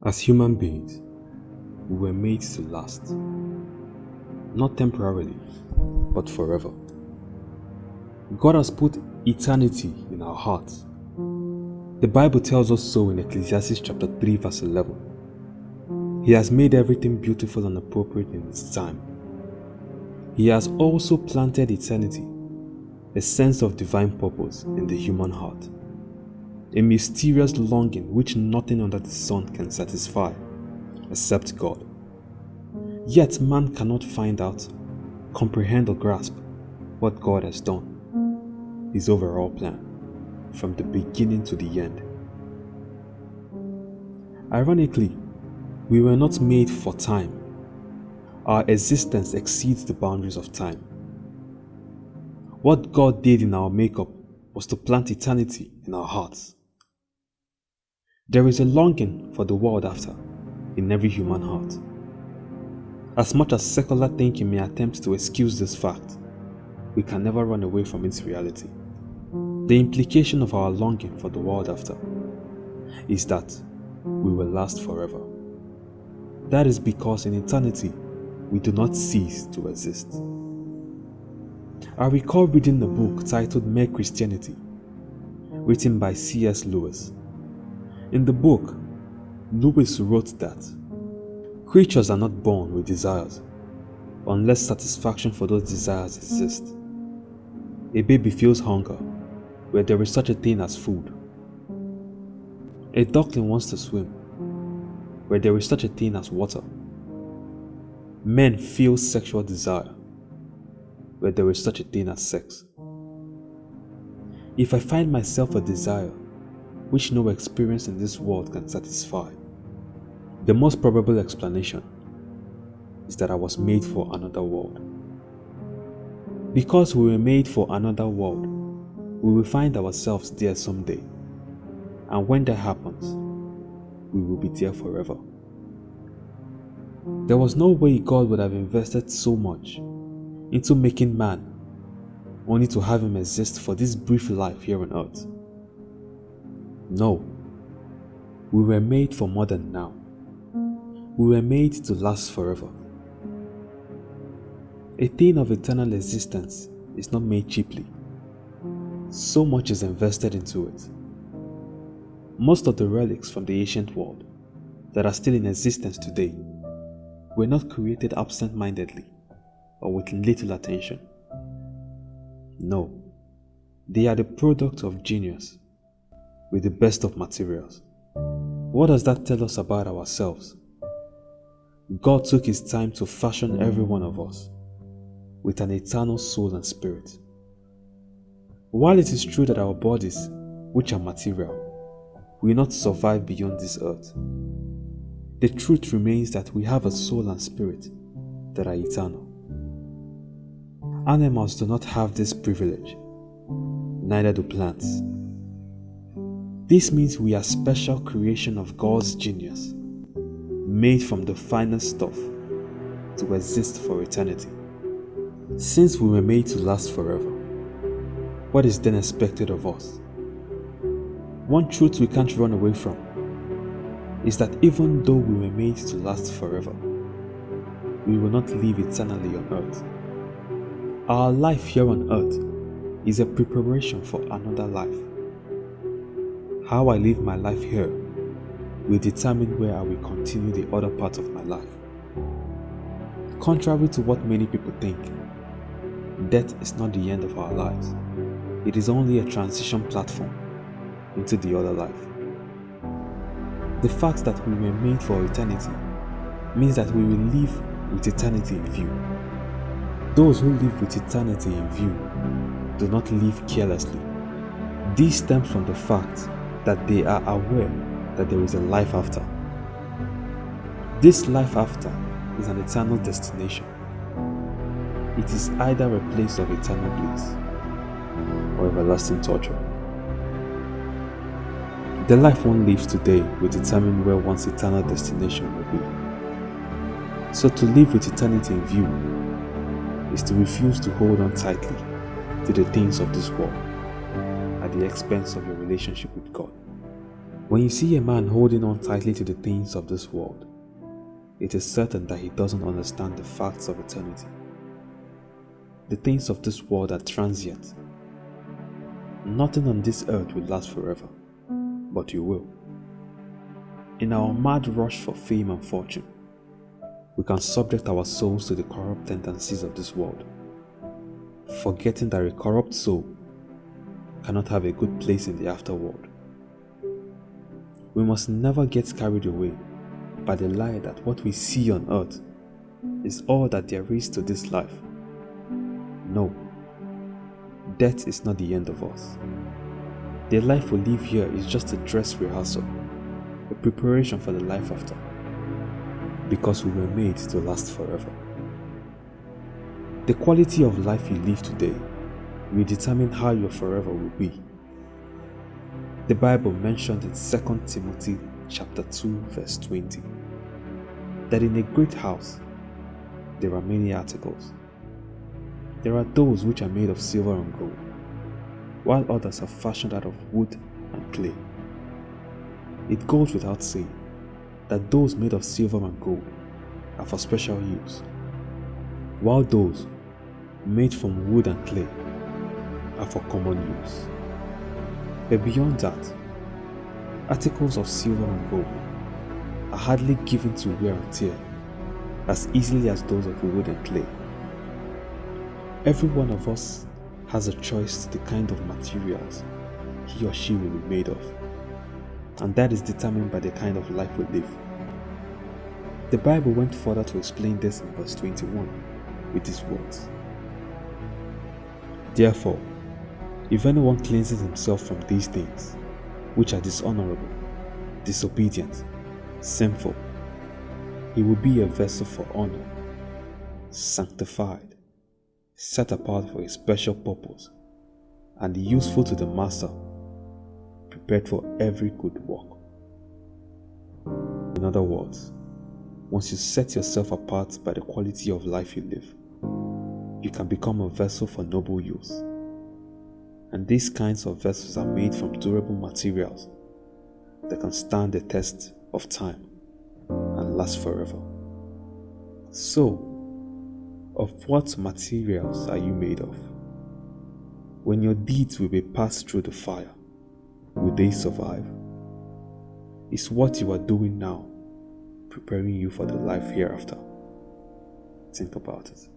As human beings, we were made to last, not temporarily, but forever. God has put eternity in our hearts. The Bible tells us so in Ecclesiastes chapter 3 verse 11. He has made everything beautiful and appropriate in its time. He has also planted eternity, a sense of divine purpose in the human heart, a mysterious longing which nothing under the sun can satisfy except God. Yet man cannot find out, comprehend or grasp what God has done, His overall plan, from the beginning to the end. Ironically, we were not made for time. Our existence exceeds the boundaries of time. What God did in our makeup was to plant eternity in our hearts. There is a longing for the world after in every human heart. As much as secular thinking may attempt to excuse this fact, we can never run away from its reality. The implication of our longing for the world after is that we will last forever. That is because in eternity, we do not cease to exist. I recall reading a book titled Mere Christianity, written by C.S. Lewis. In the book, Lewis wrote that creatures are not born with desires unless satisfaction for those desires exists. A baby feels hunger where there is such a thing as food. A duckling wants to swim where there is such a thing as water. Men feel sexual desire where there is such a thing as sex. If I find myself a desire which no experience in this world can satisfy, the most probable explanation is that I was made for another world. Because we were made for another world, we will find ourselves there someday. And when that happens, we will be there forever. There was no way God would have invested so much into making man only to have him exist for this brief life here on earth. No, we were made for more than now. We were made to last forever. A thing of eternal existence is not made cheaply. So much is invested into it. Most of the relics from the ancient world that are still in existence today were not created absent-mindedly or with little attention. No, they are the product of genius with the best of materials. What does that tell us about ourselves? God took His time to fashion every one of us with an eternal soul and spirit. While it is true that our bodies, which are material, will not survive beyond this earth, the truth remains that we have a soul and spirit that are eternal. Animals do not have this privilege, neither do plants. This means we are special creation of God's genius, made from the finest stuff to exist for eternity. Since we were made to last forever, what is then expected of us? One truth we can't run away from is that even though we were made to last forever, we will not live eternally on earth. Our life here on earth is a preparation for another life. How I live my life here will determine where I will continue the other part of my life. Contrary to what many people think, death is not the end of our lives. It is only a transition platform into the other life. The fact that we were made for eternity means that we will live with eternity in view. Those who live with eternity in view do not live carelessly. This stems from the fact that they are aware that there is a life after. This life after is an eternal destination. It is either a place of eternal bliss or everlasting torture. The life one lives today will determine where one's eternal destination will be. So to live with eternity in view is to refuse to hold on tightly to the things of this world at the expense of your relationship with God. When you see a man holding on tightly to the things of this world, it is certain that he doesn't understand the facts of eternity. The things of this world are transient. Nothing on this earth will last forever, but you will. In our mad rush for fame and fortune, we can subject our souls to the corrupt tendencies of this world, forgetting that a corrupt soul cannot have a good place in the afterworld. We must never get carried away by the lie that what we see on earth is all that there is to this life. No, death is not the end of us. The life we live here is just a dress rehearsal, a preparation for the life after, because we were made to last forever. The quality of life you live today will determine how your forever will be. The Bible mentioned in 2 Timothy chapter 2 verse 20 that in a great house there are many articles. There are those which are made of silver and gold, while others are fashioned out of wood and clay. It goes without saying that those made of silver and gold are for special use, while those made from wood and clay are for common use. But beyond that, articles of silver and gold are hardly given to wear and tear as easily as those of wood and clay. Every one of us has a choice to the kind of materials he or she will be made of, and that is determined by the kind of life we live. The Bible went further to explain this in verse 21 with these words: Therefore, if anyone cleanses himself from these things, which are dishonorable, disobedient, sinful, he will be a vessel for honor, sanctified, set apart for a special purpose, and useful to the master, prepared for every good work. In other words, once you set yourself apart by the quality of life you live, you can become a vessel for noble use. And these kinds of vessels are made from durable materials that can stand the test of time and last forever. So, of what materials are you made of? When your deeds will be passed through the fire, will they survive? Is what you are doing now preparing you for the life hereafter? Think about it.